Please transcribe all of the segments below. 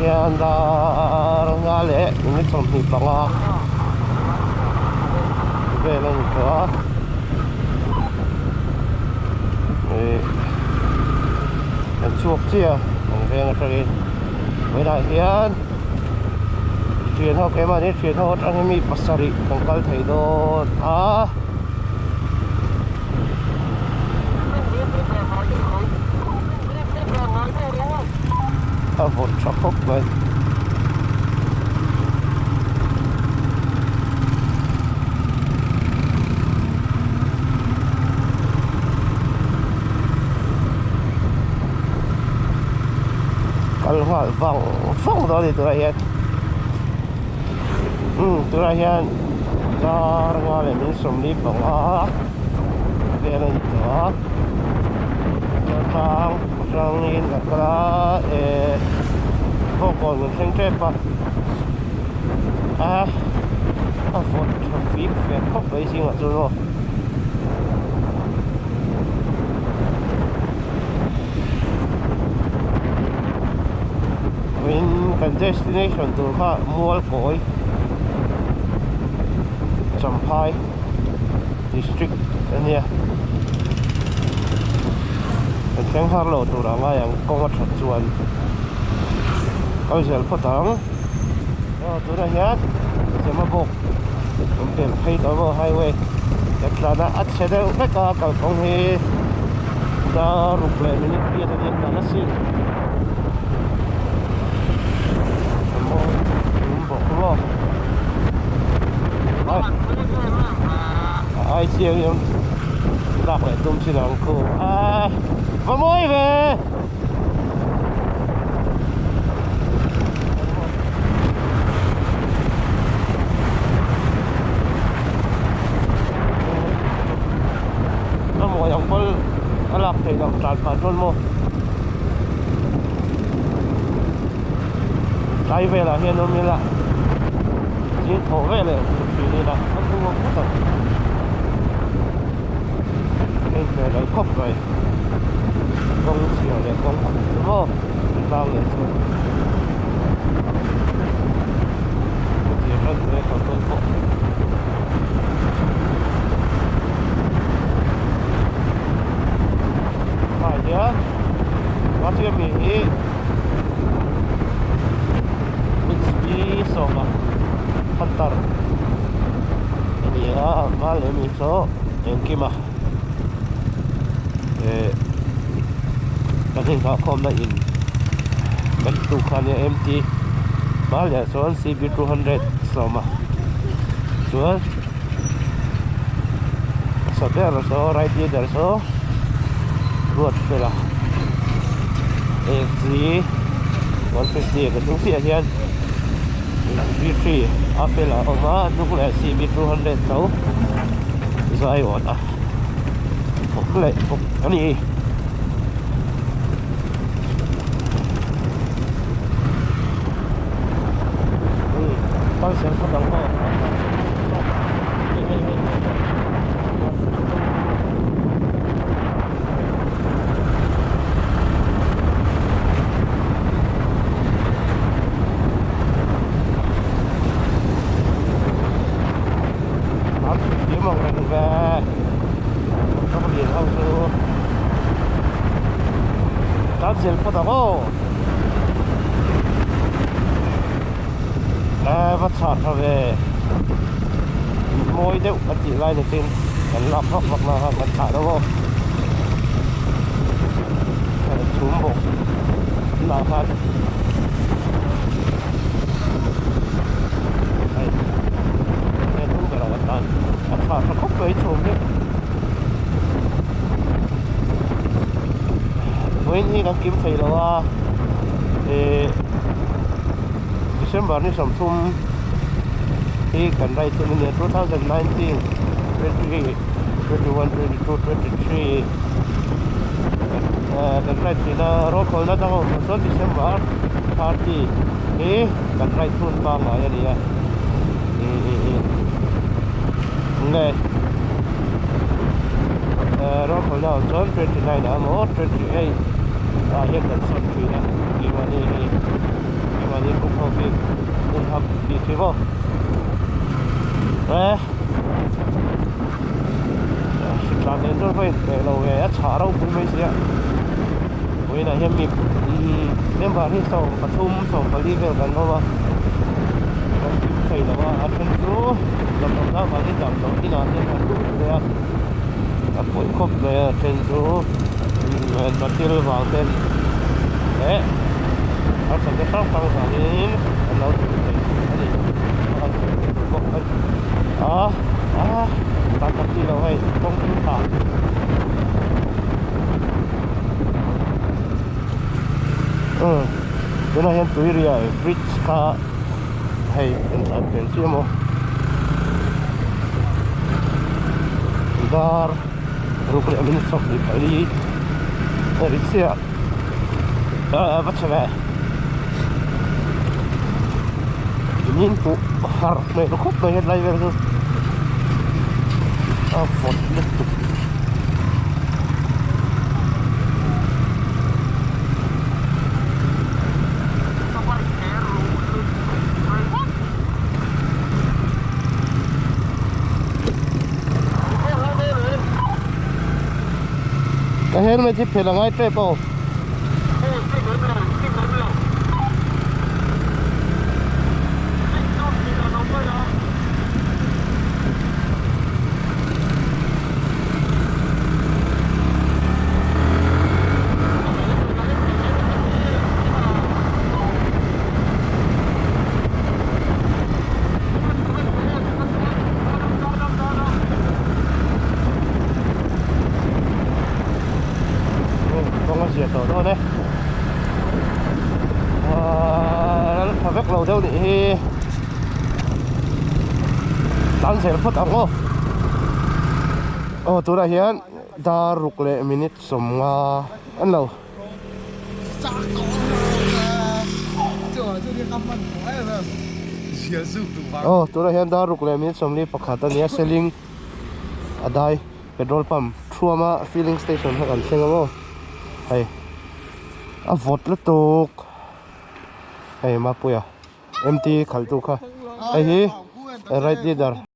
hian dar nga le ni som hi panga velen ka an chuak chia ang veng atari mai dai hian thian ho ke ma ni thian ho atang mi pasari tangkal thei don a vot chapok mai kalhal vang đó thì tụi hiền tụi hiền dar nga le min som li bang về lên đó trang in cả vô còn mình sinh trẻ pa vốn traffic về khóc với gì mà rồi mình cần destination từ ha mua cối Champhai district anh nhé mình xem hàng lô từ đó ngay yang công tác chuẩn câu chuyện phát tán từ đó nhé sẽ mà bộ mình tìm thấy đó vào highway chắc là nó ắt sẽ được tất cả các công ty đã rụt lại mình biết là điện là nó xin bộ ai chiều em đọc lại tôm chỉ làm cô và mối về nó mồi ông có làm thì đọc tràn phản luôn mô trái về là hiền ôm là chiến thổ về là chỉ đi là nó không có phút rồi nên về đấy khóc rồi con chiều để con học đúng không tao để thôi thì nó về còn tôi khóc phải nhớ có chưa bị Soma Pantar ini ya vale miso yang kima kadang kau kom na in bentuk kannya empty mal ya soal CB200 Soma soal sabar so right here so road fela XZ 150 kadang sih aja B3 apela oma nukle CB200 tau zai wata okle ani tao sẽ phát động ho 제일 크다고 맞춰서 mỗi đeo bắt chỉ lại được tin cần làm hoặc là cần thả đâu xuống bộ là phát đây nên cũng phải là bắt thả nó khóc với chùm nhé với những cái kiếm phải là December ni Samsung thì cần đây từ năm 2019, 20, 21, 22, 23 cần đây thì là rồi còn là trong một December 30 thì cần đây tuần ba ngày vậy đi nghe rồi còn là trong 29 là một 28 hiện tại sản xuất là ini kok hobi unhab di sini làm đến rồi phải để lâu về chả đâu cũng mấy gì với là hiện mình đem vào thì sau phát thum sau phát đi về gần thôi mà còn kiếm phải là mà chân chú làm ra vào cái giảm đầu tí nào thì là đủ rồi à cuối khóc về chân chú nó tiêu vào tên đấy ở trong cái shop không phải đến nó cái gì tak kaki lah hai kong tak Dona yang tu ria bridge ka hai pensi mo dar rukun amin sok di kali ritsia baca ini ku har me rukuk me headline tu Phật liên tục cái hết mới tiếp thì là ngay trep không diệt rồi thôi đấy phải vét lầu đâu thì tan sẽ phát ống tôi đã hiện đã rục lệ minute sống ăn lầu tôi đã hiện đã rục lệ minute sống đi phát khát nia selling ở đây petrol pump thua mà filling station hay còn xem không hay vót là tục hay mà puya empty khal tu kha hay hi right leader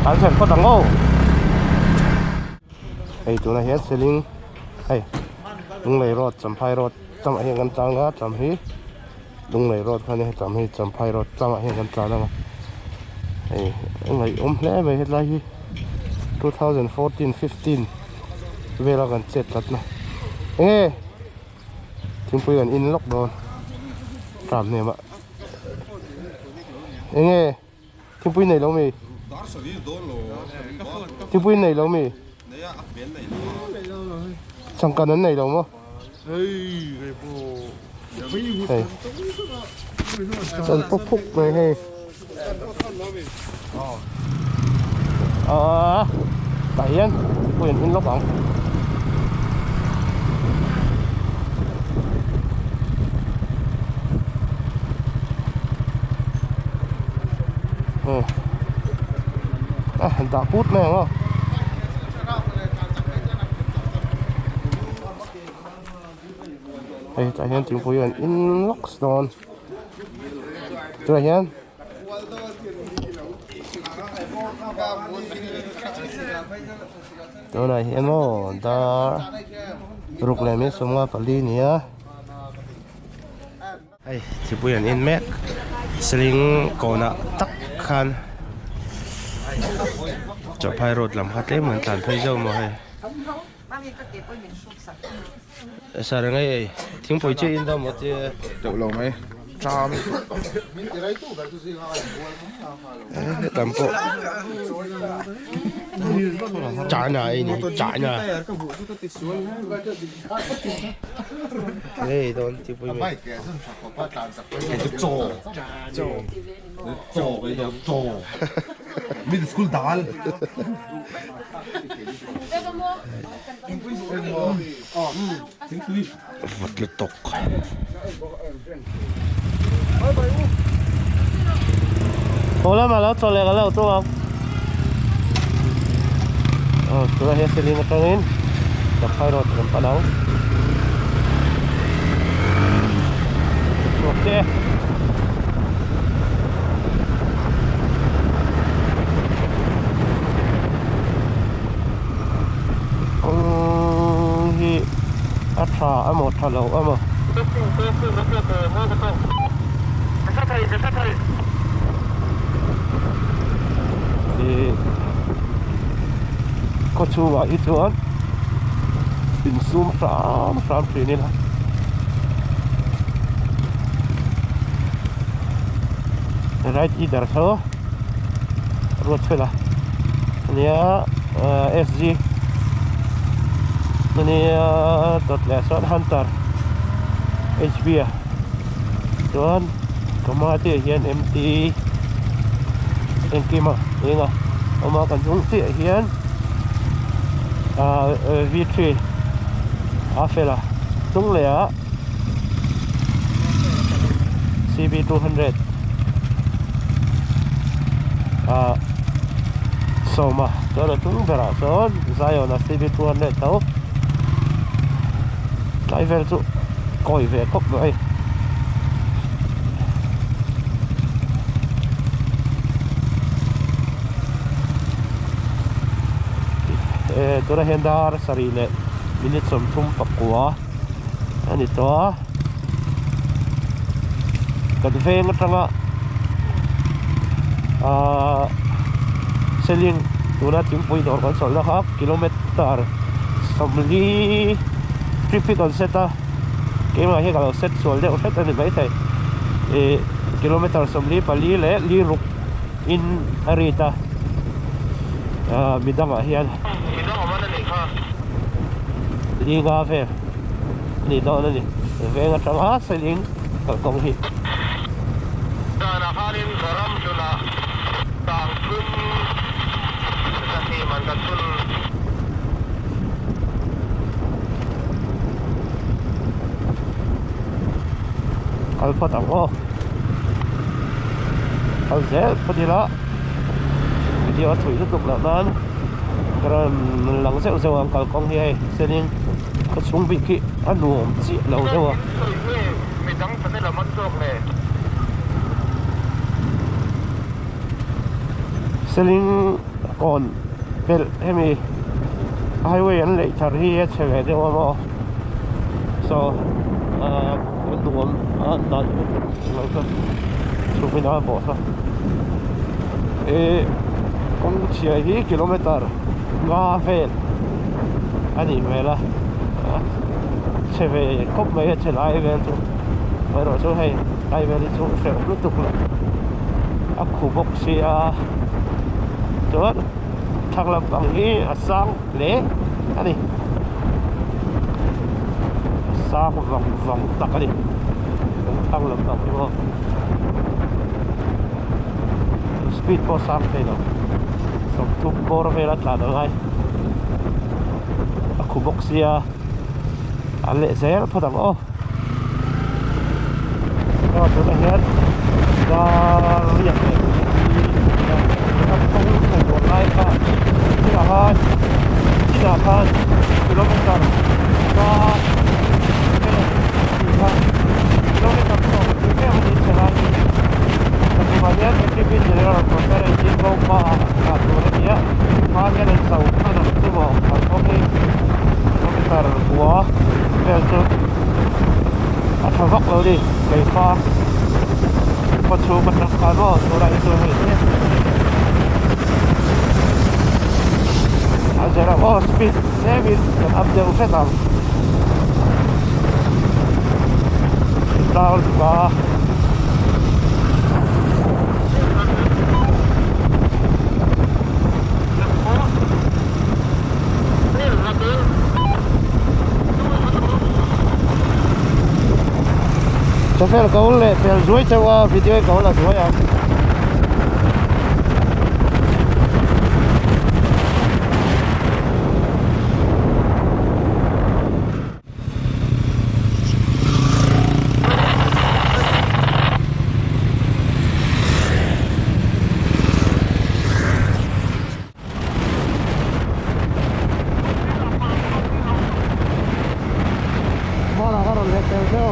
ăn sen có tặng ô hey tụi này hết selling hey đúng này rồi chấm phai rồi chấm hiện gần trang á chấm hi đúng này rồi này chấm hi chấm phai rồi chấm hiện gần trang đó hey ngày lẽ về hết lại 2014-15 về là gần chết thật nè ê chúng tôi gần in lock rồi cảm này mà ê chúng tôi này lâu mì chúng tôi này lâu mì chẳng cần đến này đâu mà đây chân phúc phúc này hay tẩy anh quyền in lóc bóng đã phút này không đây tại hiện chính phủ in lock stone rồi hiệnตัวไหนเห็นมั้งตารุกเลยไม่สมว่าปลีเนี่ยไอ้ที่พูดอย่างนี้แม็กสลิงก่อนอะตักคันจะพายรถลำพัดเล่เหมือนกันพายเจ้ามาให้สารไงทิ้งปุ๋ยเจอินดาหมดเจ้าเดี๋ยวลงไหมจามตามพวกจ่ายหน่อยนี่จ่ายหน่อยเฮ้ยโดนที่ปุ๋ยไม่จะโจไปยังโจมิดสกุลดาลวัดเลยตกโอ้แล้วมาแล้วตัวเล็กแล้วตัวตัวเฮสลิงตรงนี้จะพายรถกันปะนังโอเคฮีอัตราอโมทะเลอโมก็ชูว่าอีตัวบินซูมสามทีนี่ละไรที่เดอร์โซ่รถไฟละเนี่ยSGนี่ตัดแล้วสอนฮันเตอร์ HB ส่วนก็มาที่เฮียน MT เองกี่มาเองอ่ะเอามากันจุงที่เฮียนV3 อาเฟล่ะจุงเลยอ่ะ CB200 Somaตัวจุงเบราส่วนใจเอานะ CB200 เท่าไลฟ์เวลจุก้อยเวลก็เลยตัวนั้นเห็นดาร์สรีเล่มินิสมทุ่มปักกัวอันนี้ตัวกระเวงก็ตั้งเซลิงตัวนั้นถึงปุยดอกกันสองแล้วครับกิโลเมตรสมลีทริปก่อนเซตอ่ะเกี่ยวกับเราเซตส่วนเดียวเซตอันนี้ไม่ใช่กิโลเมตรสมลีปลีเล่ลีรุกอินอาริตามิดังอ่ะเฮียนดีกาแฟนี่ตอนนี้เวงจังหวะเซลิงกับกองหินดานาคารินกรัมจุละต่างขึ้นสถิมันกันตุนอัลฟาตังโออัลเซลพอดีละวิดีโอถุยทุกๆแล้วนั้นกระหลังเซลล์อังกฤษกองเฮียเซนิงก็สูงบิกิอันหนุ่มจีเราเท่าไม่ต้องเป็นละมันจบเลยเซลิง ก่อนเป็นให้มีไฮเวย์อันเล็กทารีเฉยๆเดียวว่าso มันรวมนั่นแล้วก็สุดไม่น่าบอกซะคงเชียร์ที่กิโลเมตรง่าเฟลอันนี้ไม่ละเฉยๆครบไม่เฉยไอเวลตัวไม่รู้ช่วยให้ไอเวลตัวเฟลรู้ตุกเลยอักขบกเชียจอดทางลำบากนี้สังเละอันนี้สังวังตักอันนี้ทางลำบากที่ว่าสปีดพอสังเท่านั้นสมทุกบริเวณละได้ไงอักขบกเชียอันเละเสียพอดังโอ้ก็ตัวเนี้ยก็เรียกต้องถูกโดนไล่ก็ที่ละพันกิโลเมตรก็เป็น4,000 กิโลเมตรต่อชั่วโมงที่ใช้ได้ปัจจุบันนี้ที่เป็นเจเนอเรลคอนเทนเนอร์ที่เขามาตัวนี้มาเนี่ยในเสาขนาดที่ว่าเขาไม่กิโลเมตรหัวเป็นจุดอัตราเราดิไฟฟ้าพอชูมันราคาก็ตัวไหนตัวไหนเนี่ยอาจจะเราสปีดเนี่ยมีการอัพเดทแค่ต่ำดาวน์กว่าจะเฟลเขาเลยเฟลสวยจังว่าวิดีโอเขาละสวยอ่ะมาแล้วก็รถเล็กเร็ว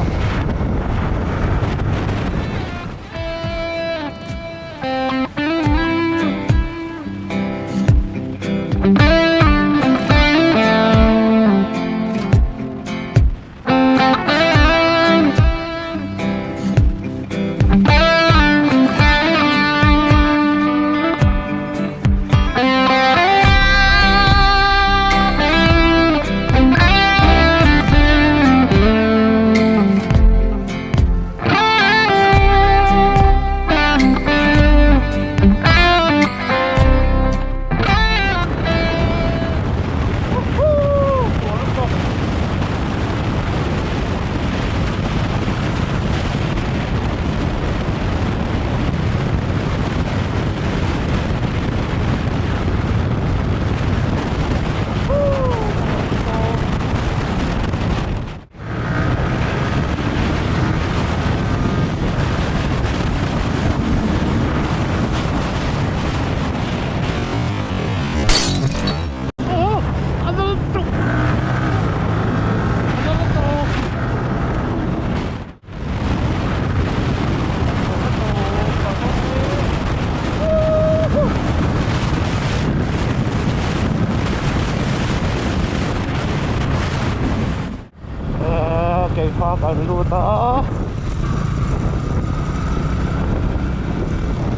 กันดูต่อ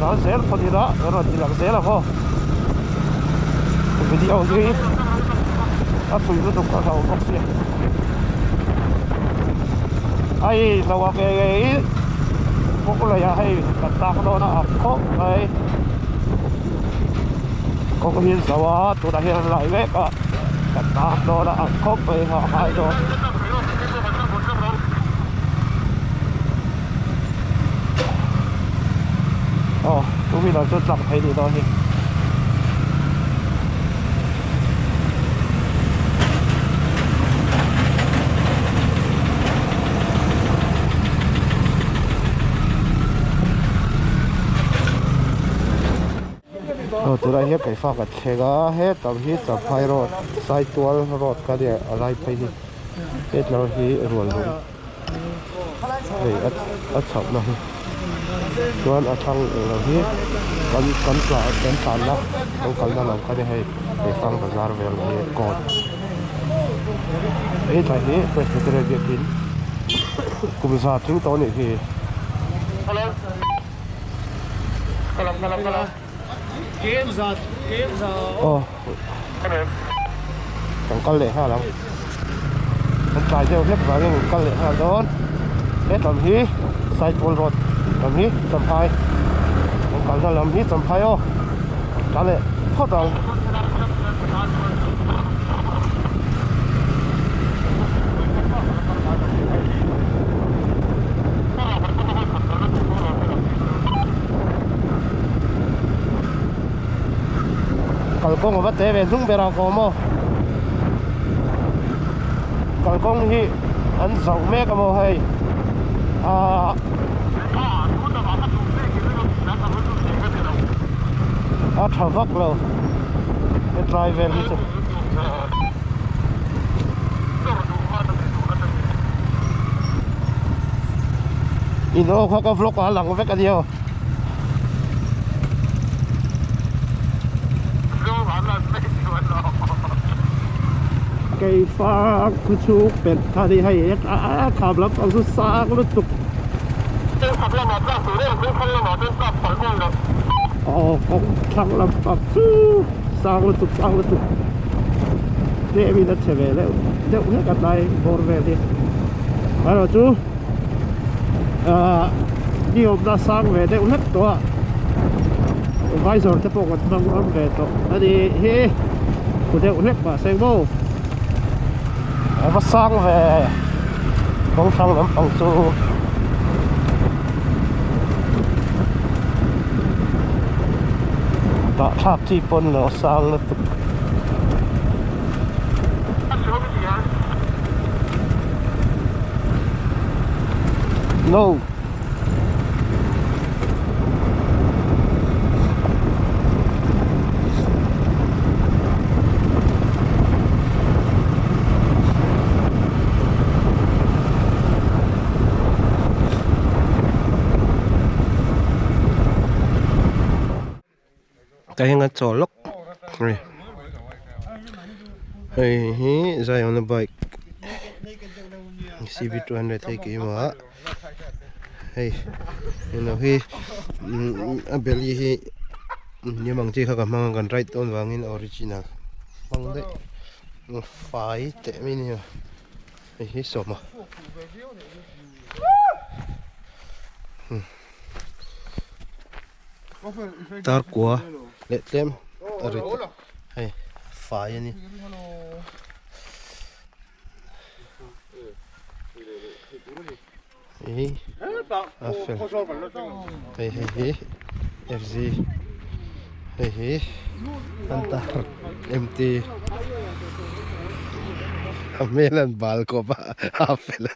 ร้านเซลพอดีละรถที่หลังเซลละพ่อวิดีโอนี้อัพอยู่ตรงเขาบ็อกซี่ไอ้เราว่าไงพวกเราอยากให้ตัดตาเขาโดนอับเขาไอ้ก็เห็นสวัสดิ์ตัวไหนอะไรเว้ยก็ตัดตาโดนอับเขาไปหาใครโดนอ๋อทุกทีเราจะจับให้ดีตอนนี้ตัวอะไรเฮ็ดไปฝากกับเชก้าเฮ็ดตามที่จับไฟรถใส่ตัวรถก็เดี๋ยวอะไรไปนี่เฮ็ดเราที่รวนลงเฮ้ยอัดฉับหน่อย chuan a thang lo hi kan tla kan tan na kan kalna lam kha hei he fang bazar vel hi kon ei thai hi presbyterian biakin kumsa thing to ni hi hello kalam game za oh kan kal le ha lam kan trai jo hlep wa ngin kal le ha don he tam hi side wall road tam hi tam hai kan kal na lam hi tam hai o ta le pho dang kalkong ba te ve dung bera ko mo kalkong hi an zau me ka mo hai a thavak lo e driver hi ino kha ka vlog a lang ve ka dio cây pha cứ chú bẹt thà đi hay hết khám lắm ông cứ xa có lúc tục ông thằng làm phạt chú xa có tục thế mình đã trở về đấy đậu hết cả tay bor về đi rồi chú đi hôm ra sang về đậu hết đó vai rồi thế bộ còn mang về đó đi he của đậu hết mà xem vô có sang về không sang lắm ông chú đã tháp chi pon nó sang nó tục no cái hàng chó lốc này hey he zai on the bike CB200 thấy cái mà hey you know he abeli he như bằng chi khác mang gần right on vàng in original bằng đấy phải tệ mình he số mà tar của lệ tem rồi hay phải anh ấy hey hey FZ hey antar MT melan bal ko ba afela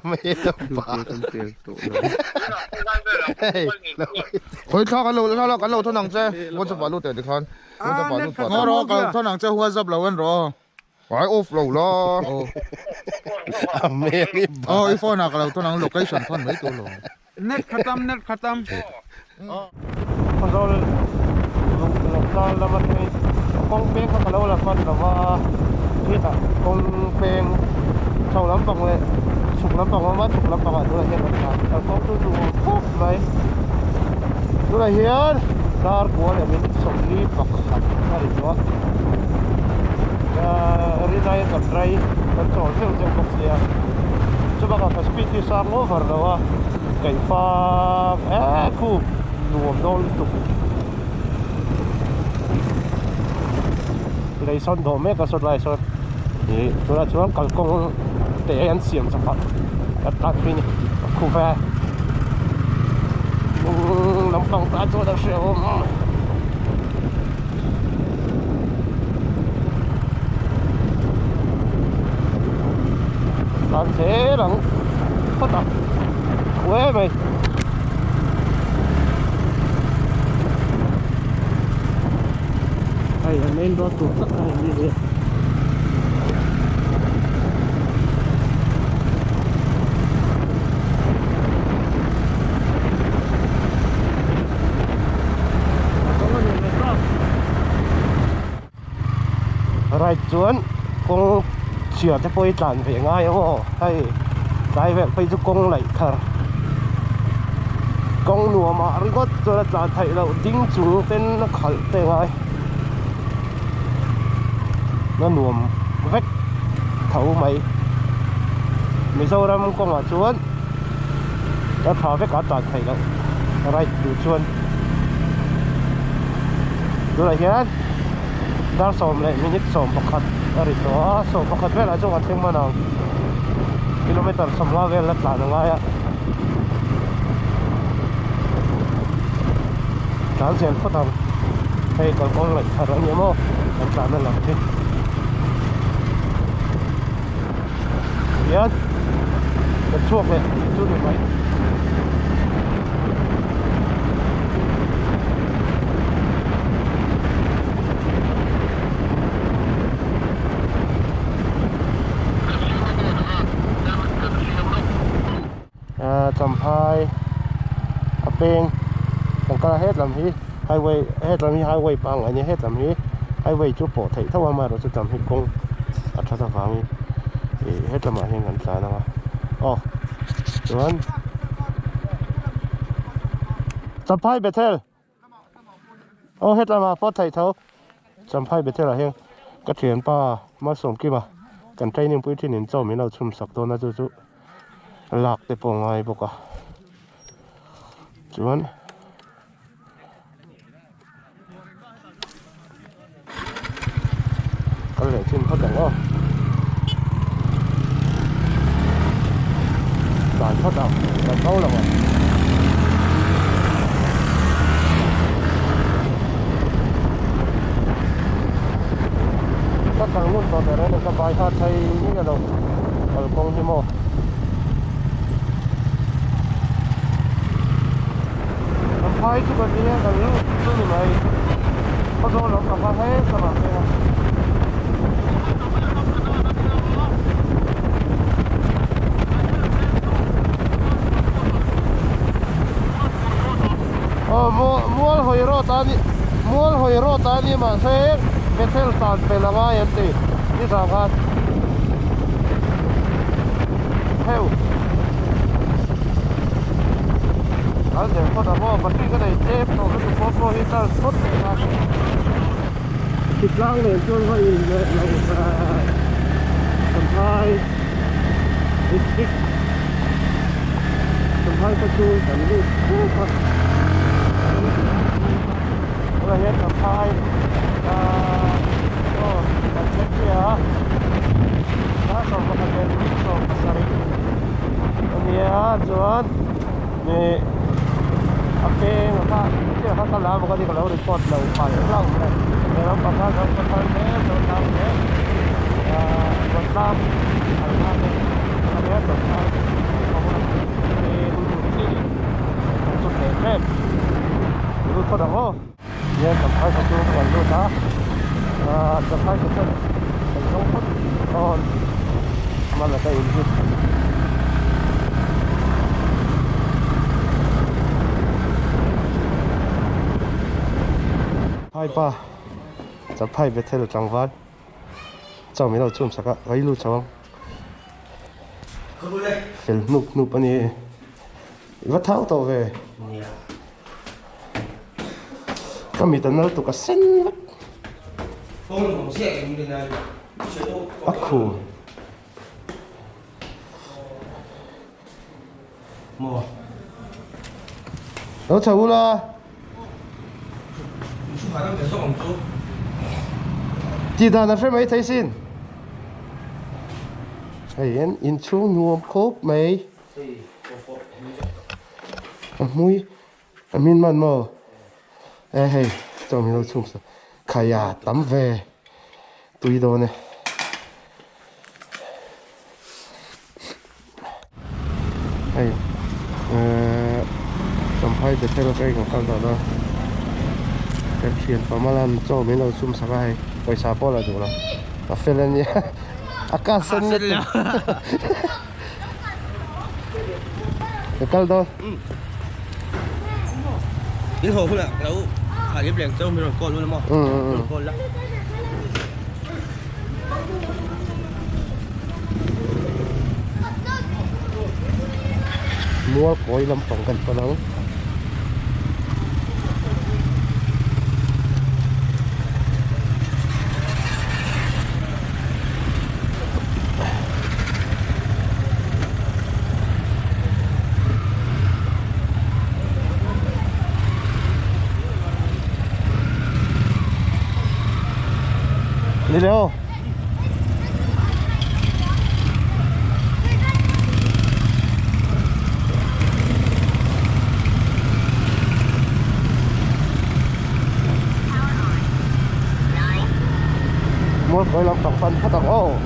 Mê bà khối thọ cái lô thọ nặng chơi muốn cho bảo lô tiền được không muốn cho bảo lô tiền nó đó cái thọ nặng chơi hoa dập lâu anh rồi phải off lâu lo iPhone nào cái thọ nặng location thọ mấy tuổi rồi net khatam rồi là mình con bé không lâu là con làว่าที่ตะconเป็นsau lắm bằng lên sụp lắm bằng mắt sụp lắm bằng ở đây hiện tại là có tôi dùng phút này tôi là hiền dar của để mình sống đi bọc sạch ra được đó rồi đây tập trai tập trò theo trong bọc xe cho bạn phải speed đi sang nó vào đó cảnh pha khu nuông đôi tục đây son đồ mấy cái son này son thì tôi là chú cần công để anh xiềng cho bạn đặt đặt pin khu ve nắm bằng tay tôi đã sửa làm thế là có tập quê mày hay là nên đó tụt tất cả như vậy ไรจวนกงเฉียดจะไปจานเพียงง่ายโอ้ให้ใจแวะไปจุกงไหลคาร์กงหนัวมาหรือก็ตัวจานไทยเราดิ้งจุงเป็นขันเตงไงนั่นหนวมเวกเท่าไหมไม่โซ่รำกงมาชวนแล้วพาไปกัดจานไทยเราอะไรดูชวนดูอะไรเงี้ยดาร์สอมเลยมินิสอมประคัดอะไรตัวสอมประคัดเวลาจังหวัดเชียงใหม่น่ะกิโลเมตรสำลักเวลาหลานง่ายอ่ะการเสียงเขาทำให้กับกองเลยขาดเงี้ยมั้งอันตรายนั่นแหละที่เดี๋ยวจะช่วงเลยช่วงไหนจำพายอเปงของกระเฮ็ดลำฮีไฮเวย์เฮ็ดลำฮีไฮเวย์ปังอันนี้เฮ็ดลำฮีไฮเวย์จุดโปรไทยถ้าว่ามาเราจะจำให้กงอัตราทางฟังเฮ็ดลำมาเห็นกันสายนะวะอ๋อส่วนจำพายเบเทลโอ้เฮ็ดลำมาพอไทยเท่าจำพายเบเทลอะไรเฮงก็เถียนป้ามาส่งกี่มากันใจนึงพื้นที่หนึ่งเจ้ามีเราชุ่มสักตัวนะจู่หลักแต่ปงไงบอกว่าจวนก็เลยชิมเขาแต่งก็ด่านเขาดำด่านเขาหรอวะก็ทางนู้นตอนแต่นั้นสบายท่าไทยนี่กันเราเอากองที่โมพายที่บนนี้กันรู้ตัวนี้ไหมเขาโดนหลอกกับพายสมัครเลยนะมัวหอยโรตานี่มาเซ่เบเทลสานเป็นละง่ายอันตีนี่สำคัญเฮ้ยอันเดียวก็แต่ว่าบัตรก็ได้เจ็บตัวก็ถูกพอที่จะสุดเลยนะติดล่างเลยจนเขาอินเลยเราคนไทยติ๊กคนไทยก็ช่วยกันดูคู่กันเราเห็นคนไทยก็การเช็คเนี่ยถ้าส่งมาเป็นส่งภาษาอังกฤษอันนี้จวนนี่โอเคนะครับที่เขาตลาดมันก็ที่เราได้กดเราไปเล่าเลยเราประกาศเราประกาศเนี่ยเราทำเนี่ยวันตามอะไรเนี่ยอันนี้สุดท้ายของเราที่สุดเลยแม่รู้คนละโอ้เนี่ยสุดท้ายเขาดูกันรู้นะสุดท้ายก็จะเป็นน้องคนตอนมันจะได้ยินไพ่ป้าจะไพ่เบเทลจังหวัดเจ้ามีเราจุ่มสักไว้รู้จังเฟลนุบอันนี้วัดเท้าตัวเว้ยก็มีแต่เนื้อตัวกับเส้นวัดอักคูแล้วเจ้าล่ะจีดานะใช่ไหมไทยสินไอ้ยันอินชูนัวครบไหมมุ้ยมินมันมั้งเฮ้ยจอมเราชุ่มสขยะตั้มเวตุยโดนเนี่ยไอ้จำไพ่เด็ดเท่าไรของกันต่อนะแต่เขียนประมาณนั้นจอมเราชุ่มสักไอ้ไปซาโปละดูละแต่เฟลเนี่ยอากาศเส้นเนี่ยเดี๋ยวกันต่อยินโหคุณอ่ะแล้วขายเรียบเรียงเจ้าไม่รบกวนรู้แล้วมั้งรบกวนแล้ว mua cối làm phòng cần có nắng đi đâu mua cối làm phòng phân phát động ô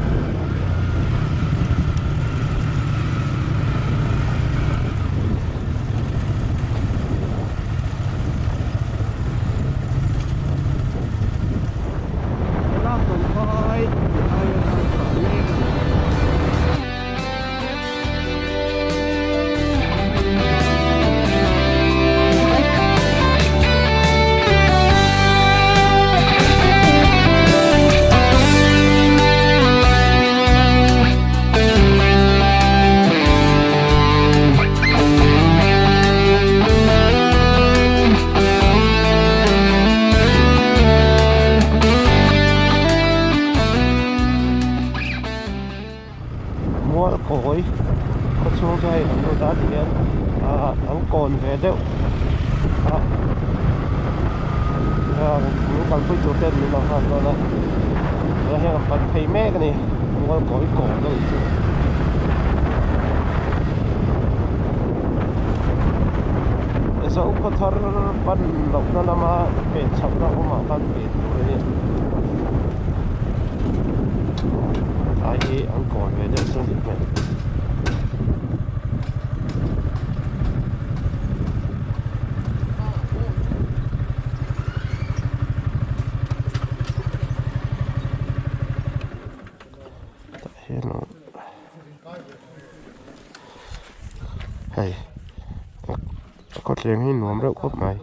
cối có xuống cái ông đồ đá thì ông còn về đâu những con phi chủ tên mình làm hàng đó là hiện phần thầy mẹ cái này mua cối cổ đâu số có thar ban lộc nó làm bền sập ra cũng mà ban bền rồi ai ông còn về đâu xuống được này hay có tiếng hay nuông rượu cốc mày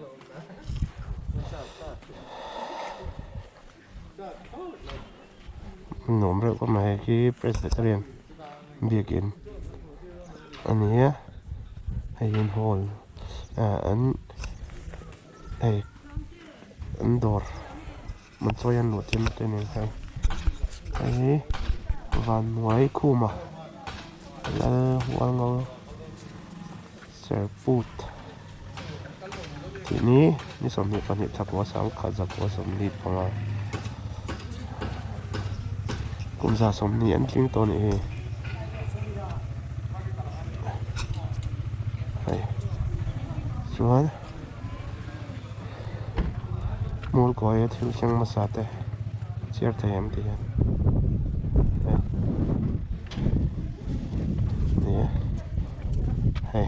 nuông rượu cốc mày cái Presbyterian begin anh nhé hay in hall anh hay anh door mình cho anh nuốt trên cái này hay cái van ngoài khu mà là hoa ngô Serputทีนี้นี่สมนิปันนิทับหัวสามขาจับหัวสมนิปังกุมซาสมนิอันทิ้งตัวนี้ไอ้ส่วนมูลก้อยที่เชียงมาสาเตเชียร์เทียมที่ยันนี่ไอ้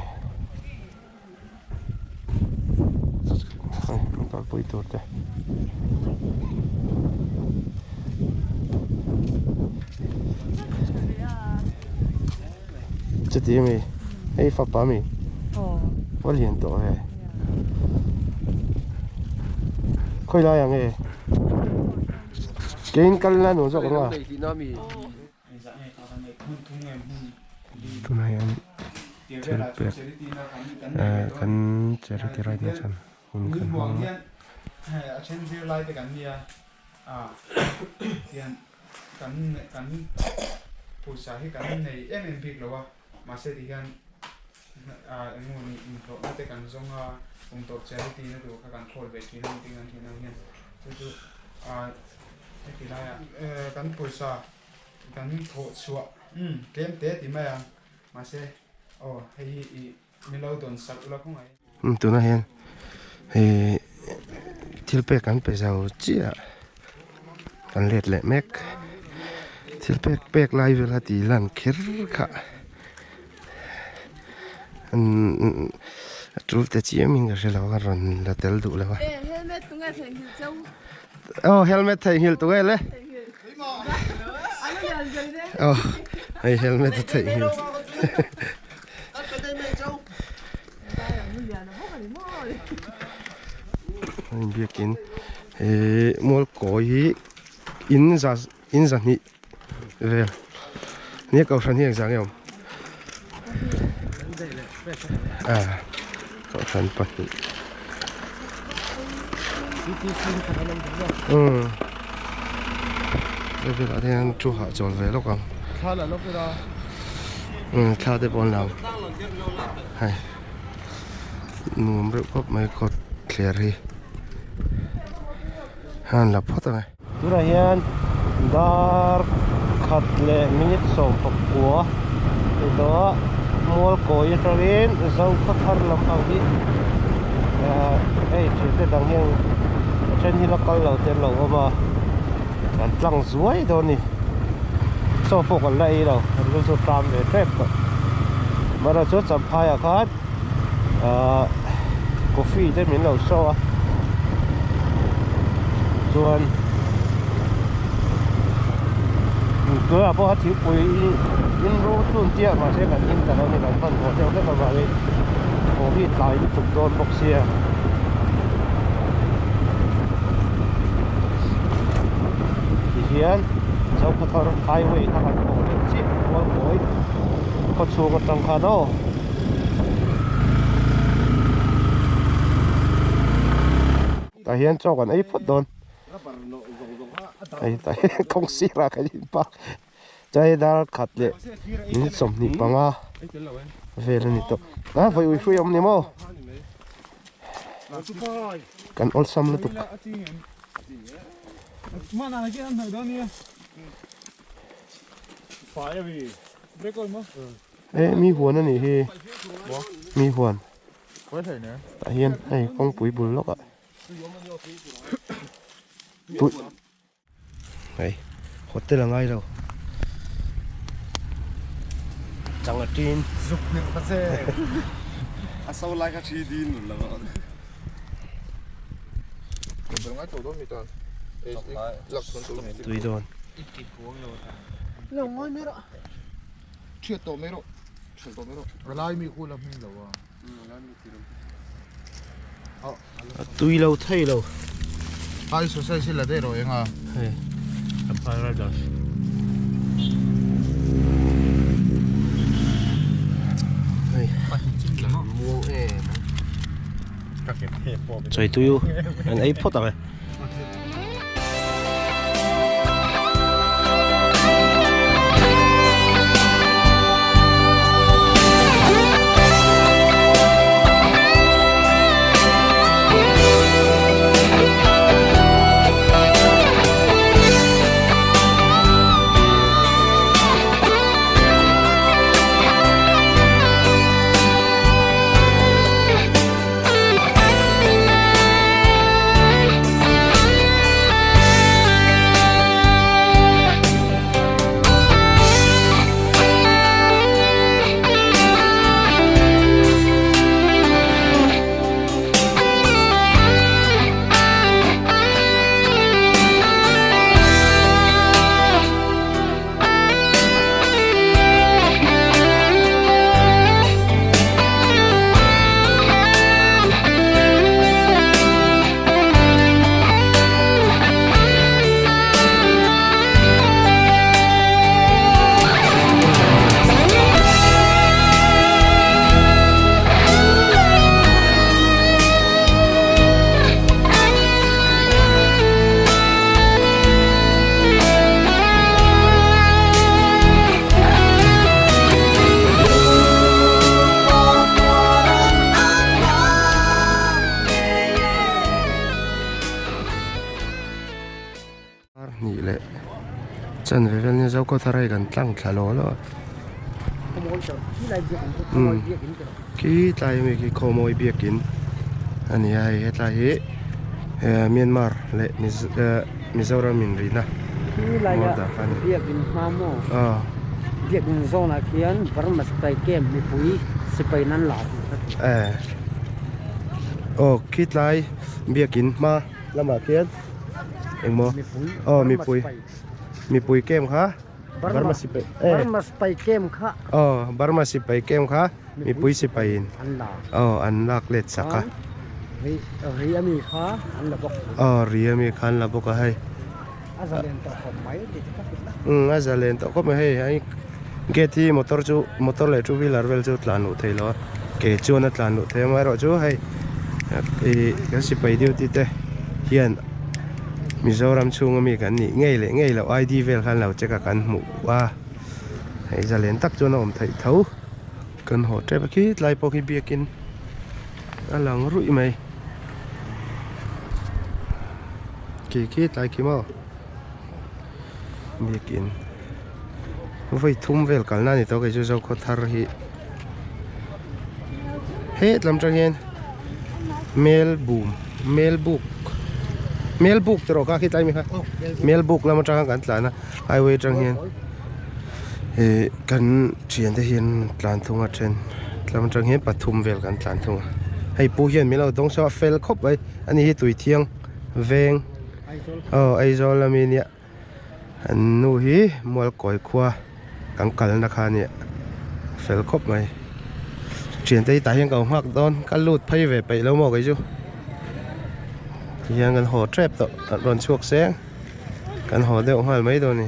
ปุยตัวเตะจะตีมีไอ้ฟ้าป้ามีว่าเลี้ยงตัวไงค่อยได้ยังไงเก่งกันแล้วหนูจะกันว่าตัวไหนอันเจอเปียกกันเจอที่ไรเนี่ยฉันคุณหวังเนี่ยเช่นที่ไล่ไปกันเนี่ยเทียนกันผู้ชายที่กันในMNP หรือว่ามาเสด็จกันงูนี่อินโทรมาแต่กันส่งองค์ตบเจริญที่นั่นดูกันโคตรเวทีนั่นที่นั่นเนี่ยจู่ที่ไรกันผู้ชายกันโถชัวเกมเตะที่ไม่มาเสโอ้ให้มีเราโดนสักแล้วก็ไงตัวนั้นเห็นที่เป็กกันไปเจ้าเจี๊ยกันเล็ดแหละแม็กที่เป็กไล่เวลาตีลันเคิร์ค่ะจูบแต่เจี๊ยมิงก็เสียแล้วก็รอนละเตลดูเลยวะเฮลเมตไทยฮิลตัวเลยไอเฮลเมตไทยฮิลbây giờ mua cối in ra nhị về nhớ câu phần hiện dạng không ก็ทันปะ这边那天做好做了了讲，他来了不啦？他在帮忙，係，ไม่กดเคลียร์ฮันลับพอตั้งไงดูนะยันดาร์ขัดเล่มินิส่งปกกัวตัวมัวโกยตระเวนเจ้าพัทรลำพังที่จุดที่ดังยังเช่นที่เราก็เราเต็มเราก็มาการตั้งสวยตัวนี้โซ่พวกอะไรเราเราสุดตามเลยเทปก็มาเราชุดสัมภาระครับกาแฟได้เหมือนเราโซ่ส่วนก็พอถือปุ๋ยอินรู้ต้นเตี้ยมาใช้กันอินแต่เราในการพันหัวเจ้าได้ประมาณนี้โอ้พี่ตายถูกโดนบกเสียเฮียนเจ้าพัทรไฮเวย์ทางโอ้ยจิ๊บหัวโอยก็ชูกันตรงคาโน่แต่เฮียนเจ้ากันไอ้พุทธโดนไอ้แต่คงเสียละกันยิ่งปากใจดาร์ขัดเลยนี่สมนี่ปังอ่ะเวลานี่ตัวไฟอุ้ยช่วยอมนี่มั้งกันอลซัมเลยตุกมาหน้าที่อันไหนตอนนี้ไฟวีเบรกก่อนมั้งมีหัวนั่นนี่เฮมีหัวไว้ไหนเนี่ยแต่เฮียนให้กองปุ๋ยบุญล็อกอ่ะปุ๋ยไอ้หดเตลังไงเราจังหวัดจีนสุกหนึ่ง%อาสาวไลค์ชีดินหรือแล้วก็เป็นไงตัวต้นมีตอนหลักส่วนตัวมีตุยโดนเรื่องง่ายไม่หรอเชื่อตัวไม่หรอเชื่อตัวไม่หรอเวลามีคู่แล้วมีหรอวะตุยเราไทยเราไอ้สุดท้ายสิละได้หรอเองอ่ะเฮ้ยทำอะไรได้เฮ้ยม่วงใจตุยอันไอ้พอตักเลยนี่แหละจันเรื่องนี้เจ้าก็ทะเลกันตั้งทะเลาะแล้วขี้ตายไม่ขี้ขโมยเบียกินอันนี้ไอ้ตายเมียนมาและมิโซรามินรีนะขี้ลายเบียกินมาโม่เบียกินโซนาเขียนบารมัสไปเกมมีปุ๋ยสไปนั่นหลับโอ้ขี้ตายเบียกินมาแล้วมาเขียนเองมั้งมีปุ๋ยเกมค่ะบารมาสิไปเกมค่ะบารมาสิไปเกมค่ะมีปุ๋ยสิไปอินอันลักเล็ดสักค่ะเรียมีค่ะอันละบอกเรียมีคันละบอกให้อาจจะเล่นต่อผมไหมอาจจะเล่นต่อก็ไม่ให้เกที่มอเตอร์เลยจูวิลาร์เวลจูตลานุเทล kể chuan at lan lu thế mai rồi chú hay cái gì phải điều tí thế hiện Mizoram chung mi kan ni ngay lo ID vel khan lo che ka kan mu wa hei za len tak chuan om thei tho kan ho tre ba ki lai po ki biakin alang rui mai ki lai ki mo biakin voi thum vel kal na ni to ke chu zo kho thar hi het lam tang hen mail book tro ka khitai mi kha mail book lam tang kan tla na highway tang hian kan chian te hian tlan thunga then lam tang hian pathum vel kan tlan thunga hei pu hian mi lo dong so fel khop ai ani hi tui thiang veng aizol lamini an nu hi mual koi khwa kan kal na kha ni fel khop mai chian te ta hian ka hak don kan lut phai ve pe lo mo kai chu hian kan ho trap to ron chuak seng kan ho deuh hal mai do ni